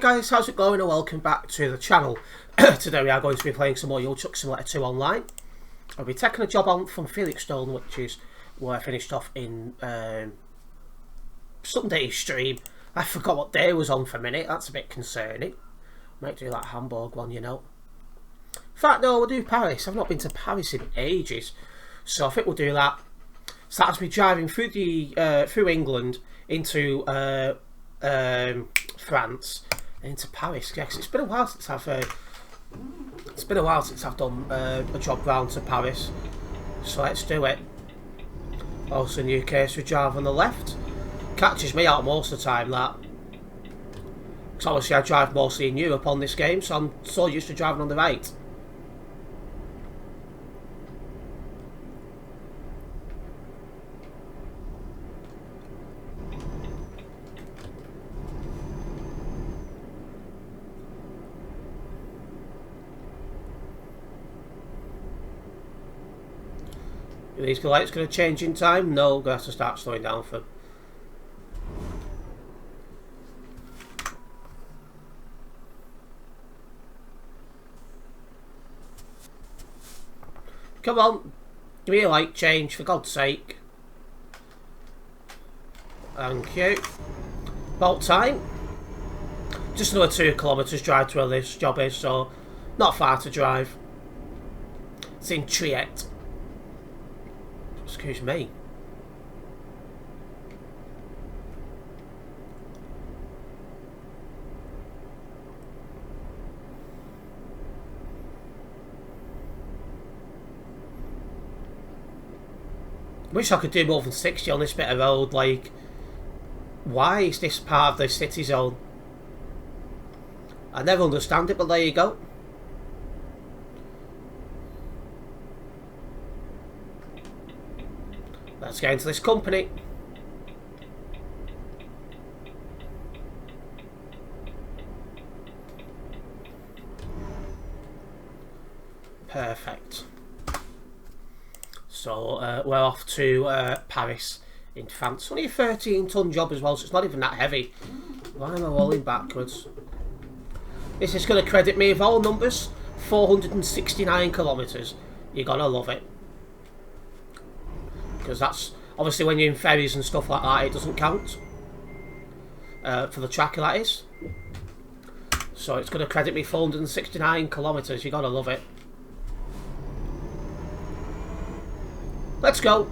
guys, how's it going and welcome back to the channel. Today we are going to be playing some more Euro Truck Simulator 2 online. I'll be taking a job on from Felixstowe, which is where I finished off in Sunday's stream. I forgot what day was on for a minute, that's a bit concerning. Might do that Hamburg one, you know. In fact, no, we'll do Paris. I've not been to Paris in ages, so I think we'll do that. So that's me driving through the through England into France and into Paris. Yes, it's been a while since I've done a job round to Paris, so let's do it. Also in the UK, so we drive on the left. Catches me out most of the time, that, because obviously I drive mostly in Europe on this game, so I'm so used to driving on the right. Are these lights going to change in time? No, we're going to have to start slowing down for them. Come on, give me a light change for God's sake. Thank you. About time. Just another 2 kilometres drive to where this job is, so not far to drive. It's in Triet. Excuse me. Wish I could do more than 60 on this bit of road. Like, why is this part of the city zone? I never understand it, but there you go. Let's get into this company. Perfect. So we're off to Paris in France. Only a 13-ton job as well, so it's not even that heavy. Why am I rolling backwards? This is going to credit me with all numbers. 469 kilometres. You're going to love it. Because that's obviously when you're in ferries and stuff like that, it doesn't count for the tracker, that is. So it's going to credit me 469 kilometres. You're going to love it. Let's go.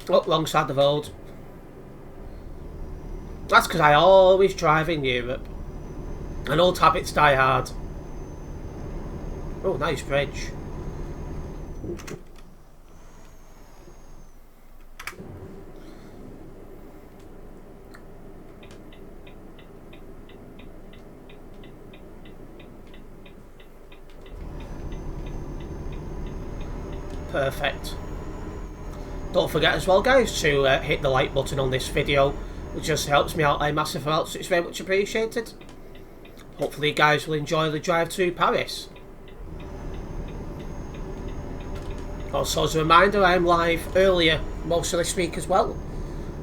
Oh, wrong side of the road. That's because I always drive in Europe. And old habits die hard. Oh, nice bridge. Perfect. Don't forget as well, guys, to hit the like button on this video. It just helps me out a massive amount, so it's very much appreciated. Hopefully you guys will enjoy the drive to Paris. Also, as a reminder, I am live earlier most of this week as well.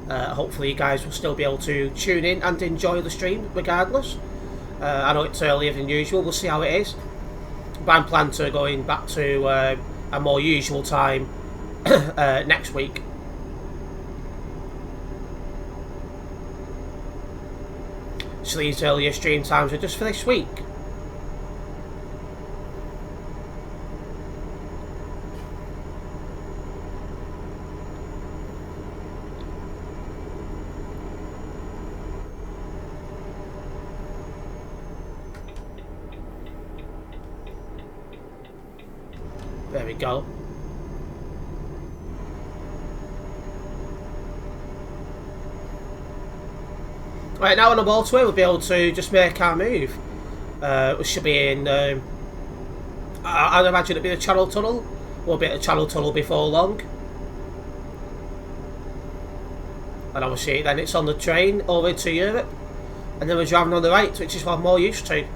Hopefully you guys will still be able to tune in and enjoy the stream regardless. I know it's earlier than usual, we'll see how it is. But I'm planning to going back to a more usual time next week. So these earlier stream times are just for this week. There we go. Right, now on the motorway we'll be able to just make our move. We should be in, I'd imagine it'll be the Channel Tunnel. We'll be at the Channel Tunnel before long. And obviously then it's on the train over to Europe. And then we're driving on the right, which is what I'm more used to.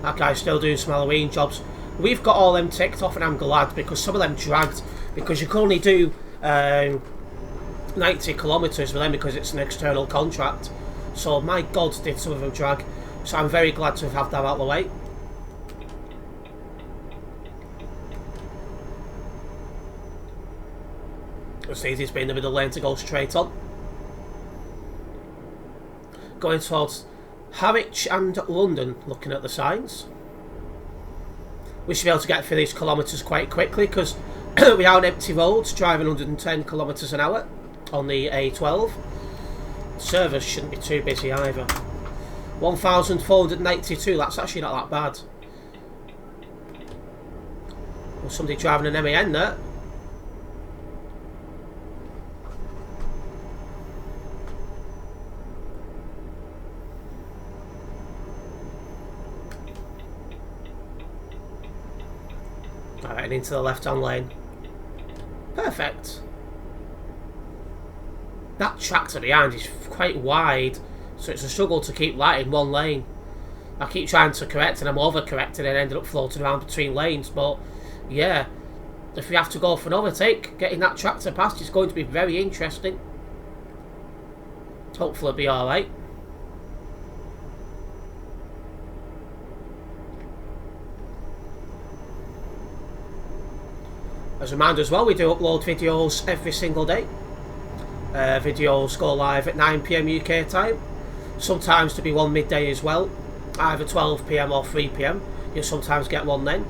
That guy's still doing some Halloween jobs. we've got all them ticked off, and I'm glad, because some of them dragged, because you can only do 90 kilometres with them because it's an external contract. So my God, did some of them drag. So I'm very glad to have that out of the way. It's the easiest bit in the middle lane to go straight on. Going towards Harwich and London, looking at the signs. We should be able to get through these kilometres quite quickly because we are on empty roads, driving 110 kilometres an hour on the A12. Servers shouldn't be too busy either. 1,492, that's actually not that bad. Well, somebody driving an MAN there. Alright, into the left-hand lane. Perfect. That tractor behind is quite wide, so it's a struggle to keep light in one lane. I keep trying to correct and I'm over-correcting and ended up floating around between lanes, but yeah, if we have to go for an overtake, getting that tractor past is going to be very interesting. Hopefully it'll be alright. As a reminder as well, we do upload videos every single day. Videos go live at 9 PM UK time. Sometimes to be one midday as well, either 12 PM or 3 PM. You'll sometimes get one then.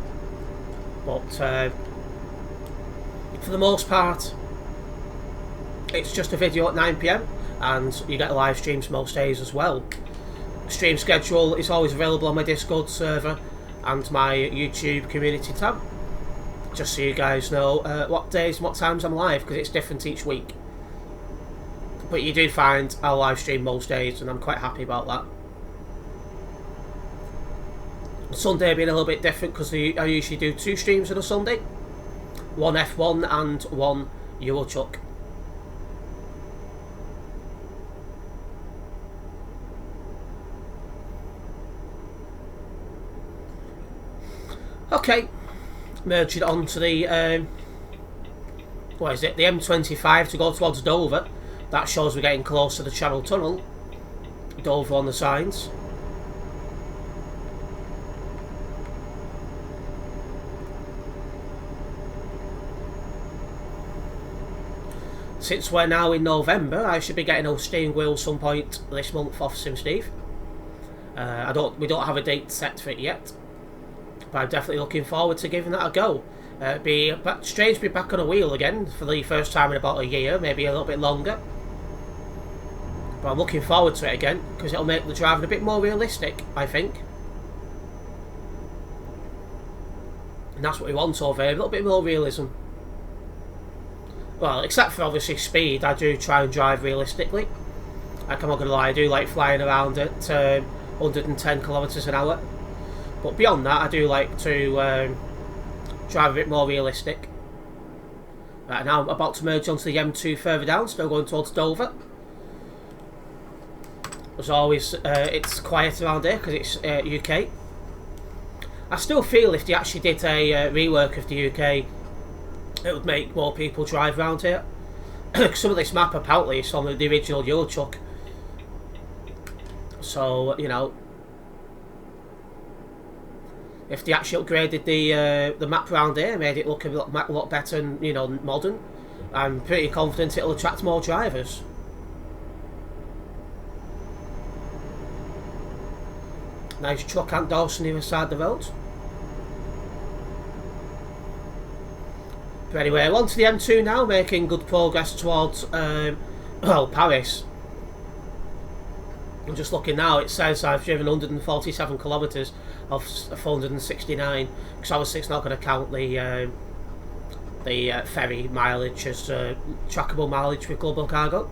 But for the most part, it's just a video at 9 PM and you get live streams most days as well. Stream schedule is always available on my Discord server and my YouTube community tab. Just so you guys know what days and what times I'm live, because it's different each week. But you do find I'll live stream most days, and I'm quite happy about that. Sunday being a little bit different because I usually do 2 streams on a Sunday. One F1 and one Euro Truck. Okay. Merge it onto the what is it? The M25 to go towards Dover. That shows we're getting close to the Channel Tunnel. Dover on the signs. Since we're now in November, I should be getting a steering wheel some point this month off Sim Steve. We don't have a date set for it yet. But I'm definitely looking forward to giving that a go. It'd be strange to be back on a wheel again for the first time in about a year, maybe a little bit longer. But I'm looking forward to it again because it'll make the driving a bit more realistic, I think. And that's what we want over here, a little bit more realism. Well, except for obviously speed, I do try and drive realistically. Like, I'm not going to lie, I do like flying around at 110 kilometres an hour. But beyond that, I do like to drive a bit more realistic. Right, now I'm about to merge onto the M2 further down, still going towards Dover. As always, it's quiet around here because it's UK. I still feel if they actually did a rework of the UK, it would make more people drive around here. Some of this map apparently is from the original Euro Truck. So, you know, if they actually upgraded the map around here, made it look a lot better and, you know, modern, I'm pretty confident it'll attract more drivers. Nice truck Ant Dawson either side of the road. But anyway, on to the M2 now, making good progress towards well, Paris. I'm just looking now, it says I've driven 147 kilometres of 469, because obviously it's not going to count the ferry mileage as trackable mileage with Global Cargo.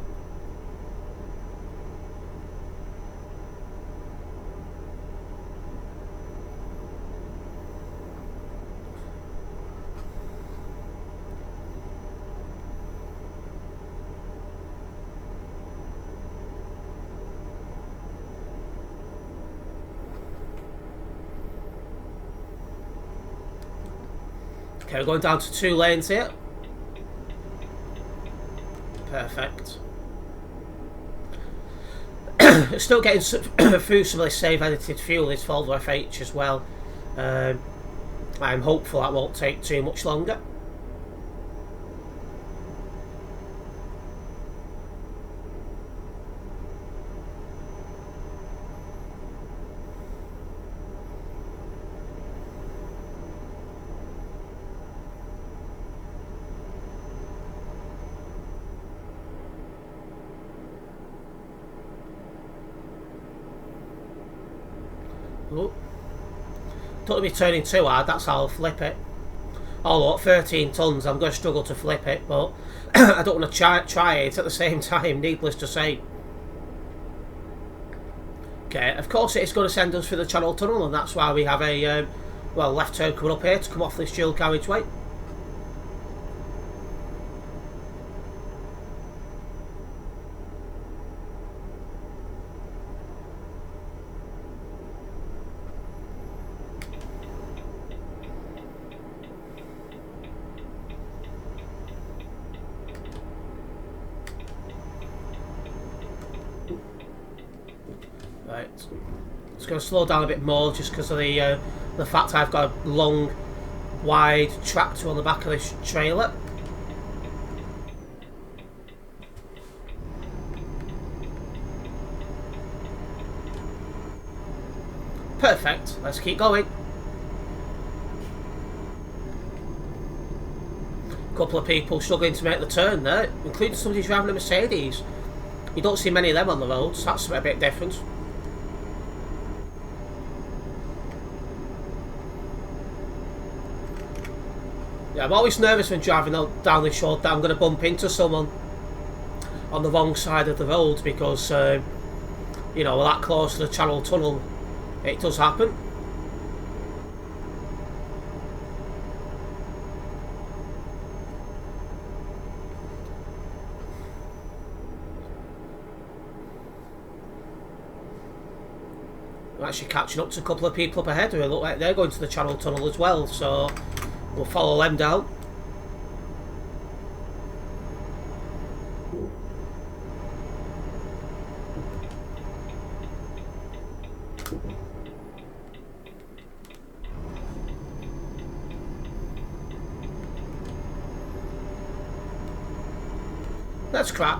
Okay, we're going down to 2 lanes here. Perfect. Still getting through some of this save edited fuel, this Volvo FH as well. I'm hopeful that won't take too much longer. Oh. Don't let me turn in too hard, that's how I'll flip it. Oh look, 13 tons, I'm going to struggle to flip it, but I don't want to try it at the same time, needless to say. Okay, of course it is going to send us through the Channel Tunnel, and that's why we have a well, left turn coming up here to come off this dual carriageway. Right, it's going to slow down a bit more just because of the fact I've got a long, wide tractor on the back of this trailer. Perfect, let's keep going. A couple of people struggling to make the turn there, including somebody driving a Mercedes. You don't see many of them on the roads, that's a bit different. Yeah, I'm always nervous when driving down this road that I'm going to bump into someone on the wrong side of the road because, you know, we're that close to the Channel Tunnel. It does happen. I'm actually catching up to a couple of people up ahead who look like they're going to the Channel Tunnel as well, so we'll follow them down. Let's crack.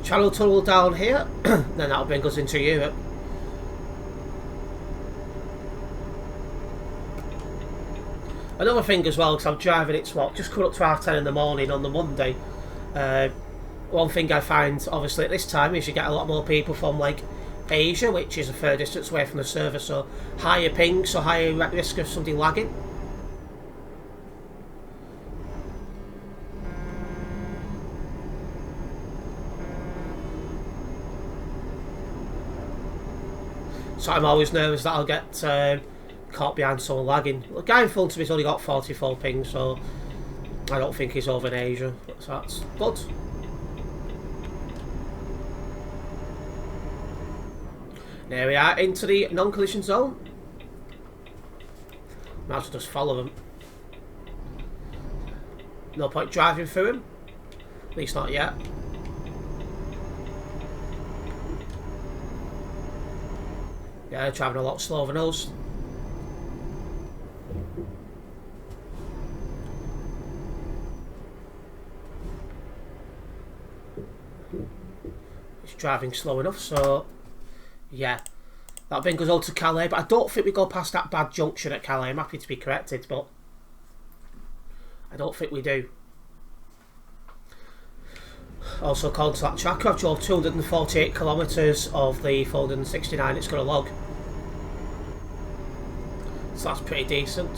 Channel Tunnel down here, then that'll bring us into Europe. Another thing as well, because I'm driving, it's what, just coming up to 10:30 in the morning on the Monday. One thing I find, obviously, at this time is you get a lot more people from, like, Asia, which is a fair distance away from the server, so higher ping, so higher risk of somebody lagging. So I'm always nervous that I'll get caught behind someone lagging. The guy in front of me's only got 44 ping, so I don't think he's over in Asia. So that's good. There we are, into the non-collision zone. Might as well just follow them. No point driving through him. At least not yet. Yeah, they're driving a lot slower than us. It's driving slow enough, so yeah. That'll bring us all to Calais, but I don't think we go past that bad junction at Calais. I'm happy to be corrected, but I don't think we do. Also, according to that tracker, I've drove 248 kilometres of the 469 it's going to log. So that's pretty decent.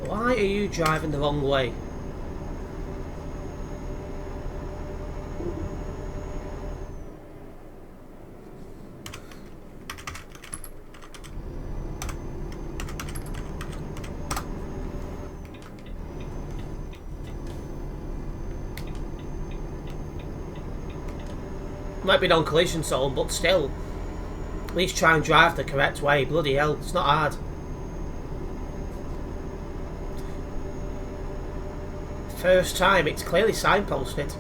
Why are you driving the wrong way? Might be non-collision zone, but still. At least try and drive the correct way. Bloody hell, it's not hard. First time, it's clearly signposted.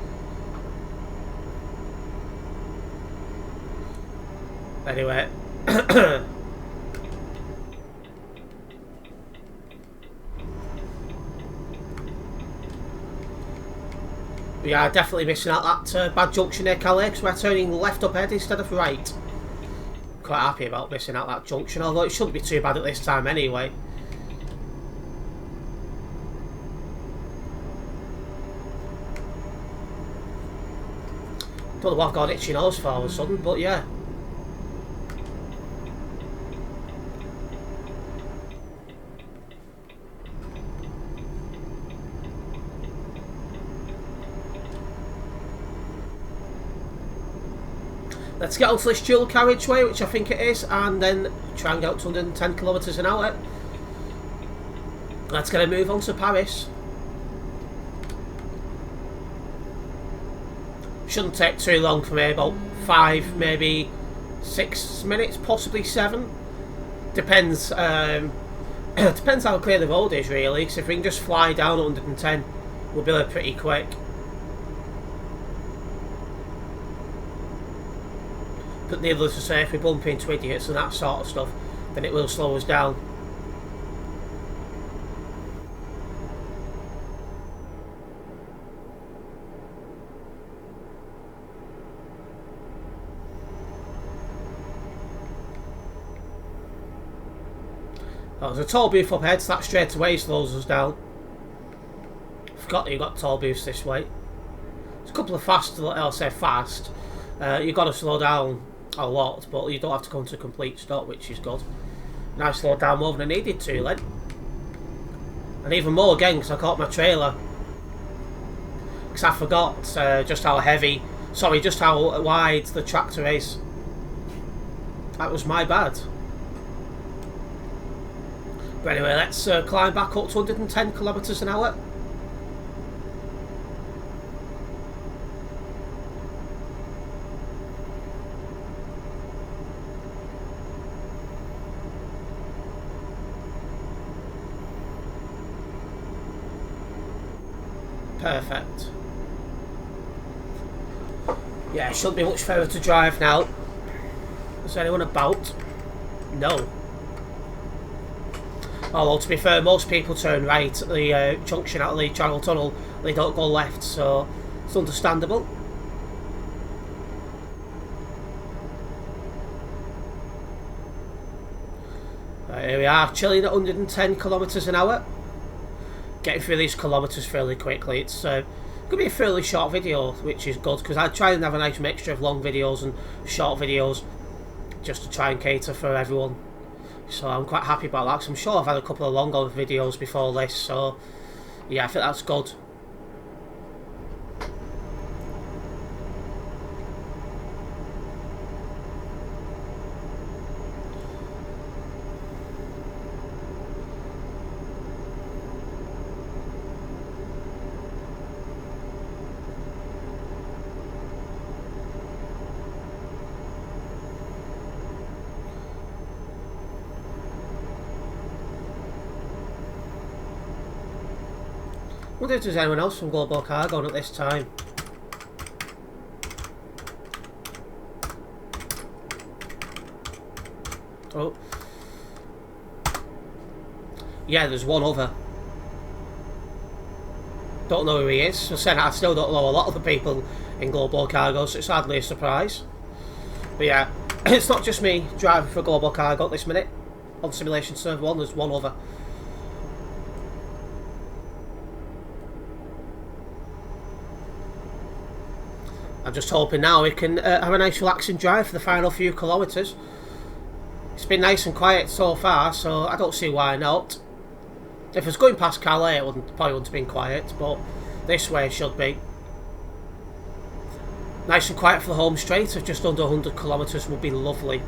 Anyway. We are definitely missing out that bad junction there, Calais, because we're turning left up ahead instead of right. Quite happy about missing out that junction, although it shouldn't be too bad at this time anyway. Don't know what I've got an itchy nose for all of a sudden, but yeah. Let's get onto this dual carriageway, which I think it is, and then try and get up to 110 kilometres an hour. Let's get a move on to Paris. Shouldn't take too long for me, about 5, maybe 6 minutes, possibly 7. Depends. Depends how clear the road is, really. Because if we can just fly down at 110, we'll be there pretty quick. But needless to say, if we bump into idiots and that sort of stuff, then it will slow us down. Oh, there's a toll booth up ahead, so that straight away slows us down. Forgot that you've got toll booths this way. There's a couple of fast, I'll say fast. You've got to slow down a lot, but you don't have to come to a complete stop, which is good. Now I slowed down more than I needed to then. And even more again, because I caught my trailer. Because I forgot just how heavy, sorry, just how wide the tractor is. That was my bad. But anyway, let's climb back up to 110 kilometres an hour. Perfect. Yeah, it shouldn't be much further to drive now. Is anyone about? No. Although, to be fair, most people turn right at the junction out of the Channel Tunnel. They don't go left, so it's understandable. Right, here we are, chilling at 110 kilometres an hour. Getting through these kilometres fairly quickly. It's going to be a fairly short video, which is good, because I try and have a nice mixture of long videos and short videos, just to try and cater for everyone. So I'm quite happy about that, because I'm sure I've had a couple of longer videos before this, so yeah, I think that's good. I wonder if there's anyone else from Global Cargo on at this time. Oh. Yeah, there's one other. Don't know who he is. I still don't know a lot of the people in Global Cargo, so it's hardly a surprise. But yeah, it's not just me driving for Global Cargo at this minute. On Simulation Server 1, there's one other. I'm just hoping now we can have a nice relaxing drive for the final few kilometres. It's been nice and quiet so far, so I don't see why not. If I was going past Calais, it probably wouldn't have been quiet, but this way it should be. Nice and quiet for the home straight of just under 100 kilometres would be lovely.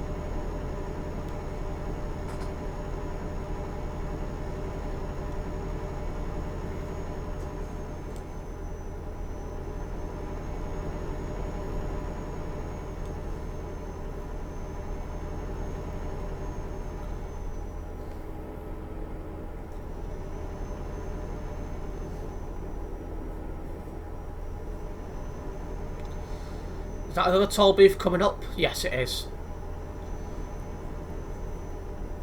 Is that another toll booth coming up? Yes, it is.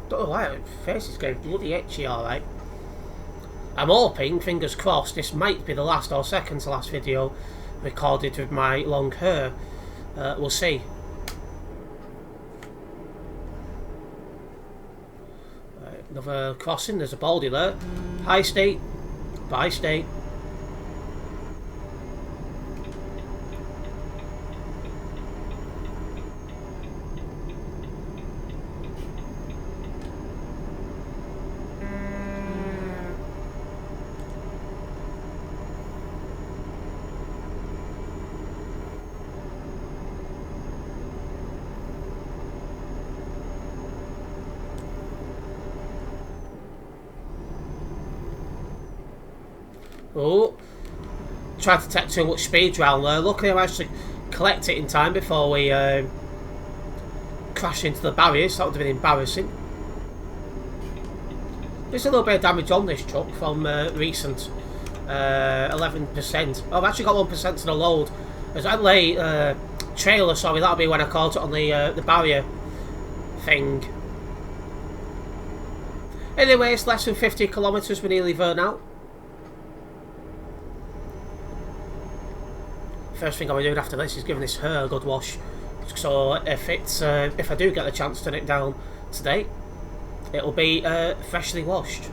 Don't know why my face is getting bloody itchy, alright. I'm hoping, fingers crossed, this might be the last or second to last video recorded with my long hair. We'll see. Right, another crossing, there's a baldy there. High state, bye state. Oh, tried to take too much speed round there. Luckily I managed to collect it in time before we crashed into the barriers. That would have been embarrassing. There's a little bit of damage on this truck from recent 11%. Oh, I've actually got 1% to the load. There's only trailer, sorry, that'll be when I caught it on the barrier thing. Anyway, it's less than 50 kilometres, we're nearly there now. First thing I'll be doing after this is giving this hair a good wash. So if I do get the chance to turn it down today, it'll be freshly washed.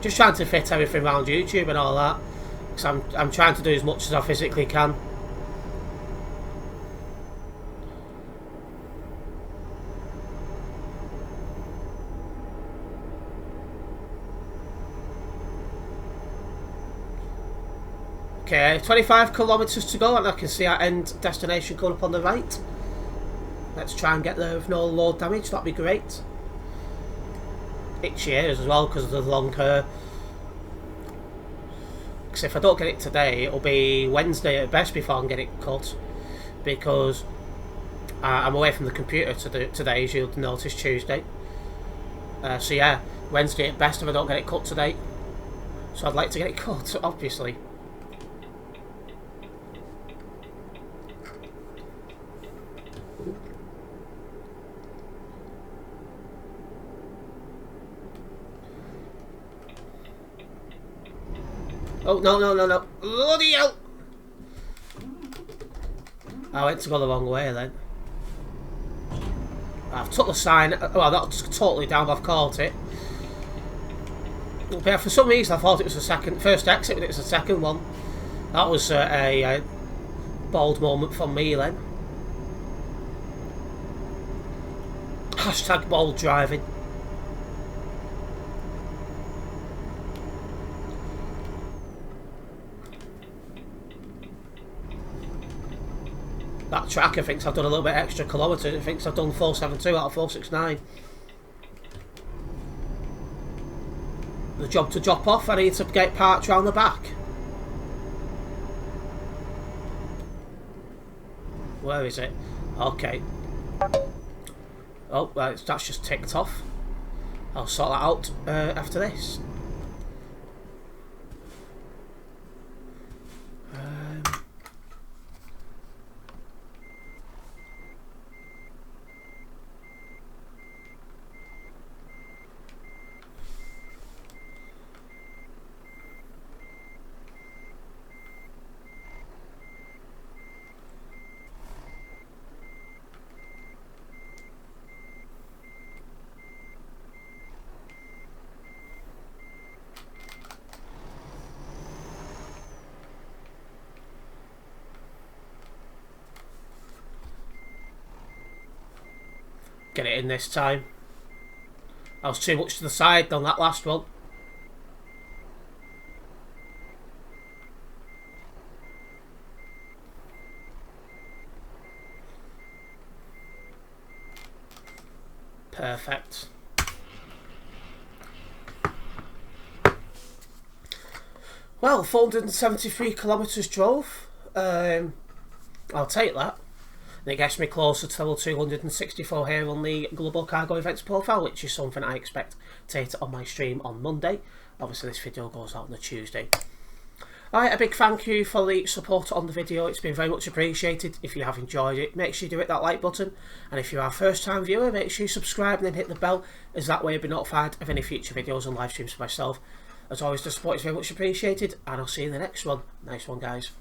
Just trying to fit everything around YouTube and all that, because I'm trying to do as much as I physically can. Okay, 25 kilometres to go, and I can see our end destination coming up on the right. Let's try and get there with no load damage, that'd be great. Itchy ears as well because of the long hair. Because if I don't get it today, it'll be Wednesday at best before I can get it cut. Because I'm away from the computer today, as you'll notice, Tuesday. So yeah, Wednesday at best if I don't get it cut today. So I'd like to get it cut, obviously. Oh, no. Bloody hell! I went to go the wrong way then. I've took the sign. Well, that's totally down, but I've caught it. But for some reason, I thought it was the first exit, but it was the second one. That was a bold moment from me then. Hashtag bold driving. That tracker thinks I've done a little bit extra kilometres. It thinks I've done 472 out of 469. The job to drop off, I need to get parked round the back. Where is it? Okay. Oh, right, that's just ticked off. I'll sort that out after this. Get it in this time. I was too much to the side on that last one. Perfect. Well, 473 kilometres drove. I'll take that. And it gets me closer to level 264 here on the Global Cargo Events profile, which is something I expect to hit on my stream on Monday. Obviously this video goes out on a Tuesday. Alright, a big thank you for the support on the video. It's been very much appreciated. If you have enjoyed it, make sure you do hit that like button. And if you are a first time viewer, make sure you subscribe and then hit the bell, as that way you'll be notified of any future videos and live streams for myself. As always, the support is very much appreciated, and I'll see you in the next one. Nice one, guys.